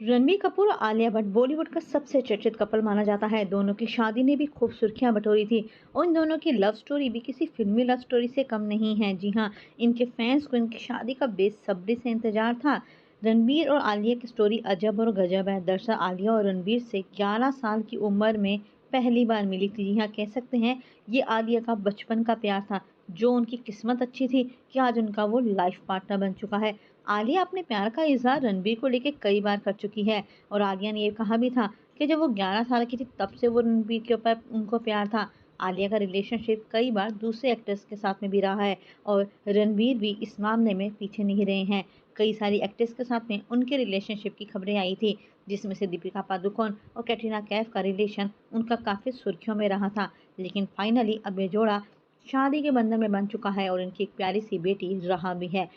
रणबीर कपूर और आलिया भट्ट बॉलीवुड का सबसे चर्चित कपल माना जाता है। दोनों की शादी ने भी खूब सुर्खियां बटोरी थी और इन दोनों की लव स्टोरी भी किसी फिल्मी लव स्टोरी से कम नहीं है। जी हाँ, इनके फैंस को इनकी शादी का बेसब्री से इंतजार था। रणबीर और आलिया की स्टोरी अजब और गजब है। दरअसल आलिया और रणबीर से 11 साल की उम्र में पहली बार मिली थी। जी हाँ, कह सकते हैं ये आलिया का बचपन का प्यार था। जो उनकी किस्मत अच्छी थी कि आज उनका वो लाइफ पार्टनर बन चुका है। आलिया अपने प्यार का इजहार रणबीर को लेकर कई बार कर चुकी है और आलिया ने ये कहा भी था कि जब वो 11 साल की थी तब से वो रणबीर के ऊपर उनको प्यार था। आलिया का रिलेशनशिप कई बार दूसरे एक्टर्स के साथ में भी रहा है और रणबीर भी इस मामले में पीछे नहीं रहे हैं। कई सारी एक्ट्रेस के साथ में उनके रिलेशनशिप की खबरें आई थी, जिसमें से दीपिका पादुकोण और कैटरीना कैफ का रिलेशन उनका काफ़ी सुर्खियों में रहा था। लेकिन फाइनली अब ये जोड़ा शादी के बंधन में बन चुका है और इनकी एक प्यारी सी बेटी रहा भी है।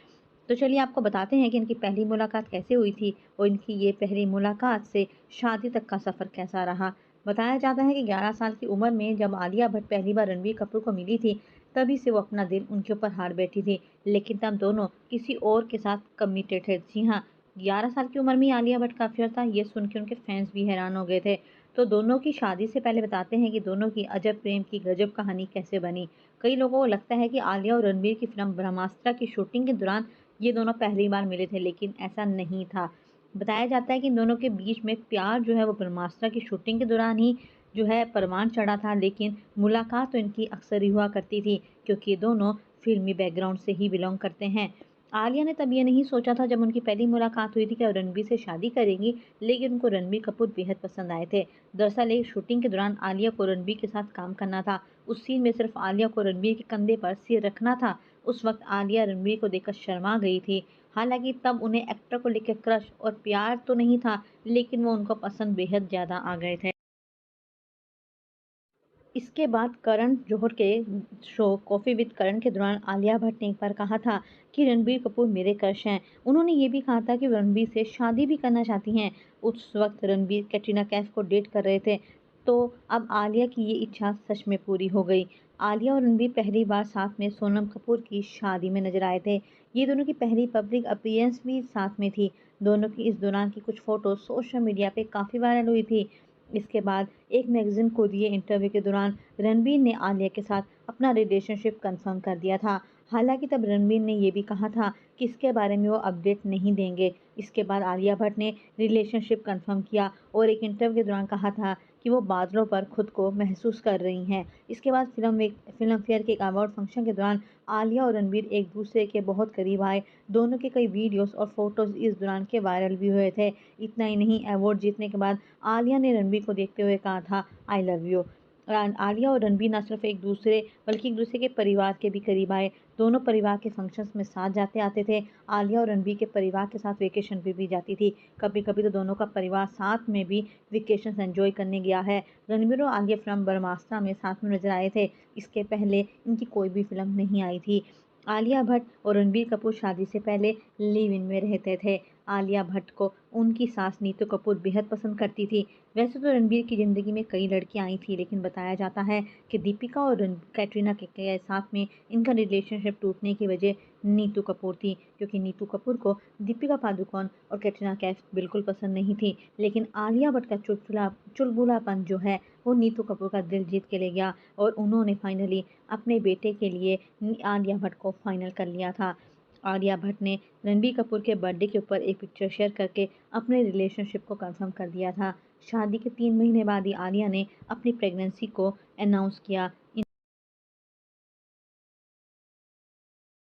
तो चलिए आपको बताते हैं कि इनकी पहली मुलाकात कैसे हुई थी और इनकी ये पहली मुलाकात से शादी तक का सफ़र कैसा रहा। बताया जाता है कि 11 साल की उम्र में जब आलिया भट्ट पहली बार रणबीर कपूर को मिली थी, तभी से वो अपना दिल उनके ऊपर हार बैठी थी। लेकिन तब दोनों किसी और के साथ कमिटेड थे। जी हाँ, 11 साल की उम्र में ही आलिया भट्ट का अफेयर था, ये सुन के उनके फैंस भी हैरान हो गए थे। तो दोनों की शादी से पहले बताते हैं कि दोनों की अजब प्रेम की गजब कहानी कैसे बनी। कई लोगों को लगता है कि आलिया और रणबीर की फिल्म ब्रह्मास्त्र की शूटिंग के दौरान ये दोनों पहली बार मिले थे, लेकिन ऐसा नहीं था। बताया जाता है कि इन दोनों के बीच में प्यार जो है वो ब्रह्मास्त्र की शूटिंग के दौरान ही जो है परवान चढ़ा था, लेकिन मुलाकात तो इनकी अक्सर ही हुआ करती थी क्योंकि ये दोनों फिल्मी बैकग्राउंड से ही बिलोंग करते हैं। आलिया ने तब ये नहीं सोचा था जब उनकी पहली मुलाकात हुई थी कि वो रणबीर से शादी करेंगी, लेकिन उनको रणबीर कपूर बेहद पसंद आए थे। दरअसल एक शूटिंग के दौरान आलिया को रणबीर के साथ काम करना था। उस सीन में सिर्फ आलिया को रणबीर के कंधे पर सिर रखना था। उस वक्त आलिया रणबीर को देखकर शर्मा गई थी। हालांकि तब उन्हें एक्टर को लेकर क्रश और प्यार तो नहीं था, लेकिन वो उनको पसंद बेहद ज़्यादा आ गए थे। इसके बाद करण जौहर के शो कॉफ़ी विद करण के दौरान आलिया भट्ट ने एक बार कहा था कि रणबीर कपूर मेरे क्रश हैं। उन्होंने ये भी कहा था कि वो रणबीर से शादी भी करना चाहती हैं। उस वक्त रणबीर कैटरीना कैफ को डेट कर रहे थे। तो अब आलिया की ये इच्छा सच में पूरी हो गई। आलिया और रणबीर पहली बार साथ में सोनम कपूर की शादी में नजर आए थे। ये दोनों की पहली पब्लिक अपीयरेंस भी साथ में थी। दोनों की इस दौरान की कुछ फ़ोटो सोशल मीडिया पे काफ़ी वायरल हुई थी। इसके बाद एक मैगज़ीन को दिए इंटरव्यू के दौरान रणबीर ने आलिया के साथ अपना रिलेशनशिप कंफर्म कर दिया था। हालांकि तब रणबीर ने ये भी कहा था कि इसके बारे में वो अपडेट नहीं देंगे। इसके बाद आलिया भट्ट ने रिलेशनशिप कंफर्म किया और एक इंटरव्यू के दौरान कहा था कि वो बादलों पर खुद को महसूस कर रही हैं। इसके बाद फिल्म फेयर के एक अवार्ड फंक्शन के दौरान आलिया और रणबीर एक दूसरे के बहुत करीब आए। दोनों के कई वीडियोस और फोटोज इस दौरान के वायरल भी हुए थे। इतना ही नहीं, अवार्ड जीतने के बाद आलिया ने रणबीर को देखते हुए कहा था आई लव यू। आलिया और रणबीर न सिर्फ एक दूसरे बल्कि एक दूसरे के परिवार के भी करीब आए। दोनों परिवार के फंक्शंस में साथ जाते आते थे। आलिया और रणबीर के परिवार के साथ वेकेशन पे भी जाती थी। कभी कभी तो दोनों का परिवार साथ में भी वेकेशन एंजॉय करने गया है। रणबीर और आलिया फिल्म ब्रह्मास्त्र में साथ में नजर आए थे। इसके पहले इनकी कोई भी फिल्म नहीं आई थी। आलिया भट्ट और रणबीर कपूर शादी से पहले लिव इन में रहते थे। आलिया भट्ट को उनकी सास नीतू कपूर बेहद पसंद करती थी। वैसे तो रणबीर की ज़िंदगी में कई लड़कियां आई थी, लेकिन बताया जाता है कि दीपिका और कैटरीना के साथ में इनका रिलेशनशिप टूटने की वजह नीतू कपूर थी, क्योंकि नीतू कपूर को दीपिका पादुकोण और कैटरीना कैफ बिल्कुल पसंद नहीं थी। लेकिन आलिया भट्ट का चुलबुलापन जो है वो नीतू कपूर का दिल जीत के ले गया और उन्होंने फाइनली अपने बेटे के लिए आलिया भट्ट को फाइनल कर लिया था। आलिया भट्ट ने रणबीर कपूर के बर्थडे के ऊपर एक पिक्चर शेयर करके अपने रिलेशनशिप को कंफर्म कर दिया था। शादी के 3 महीने बाद ही आलिया ने अपनी प्रेगनेंसी को अनाउंस किया।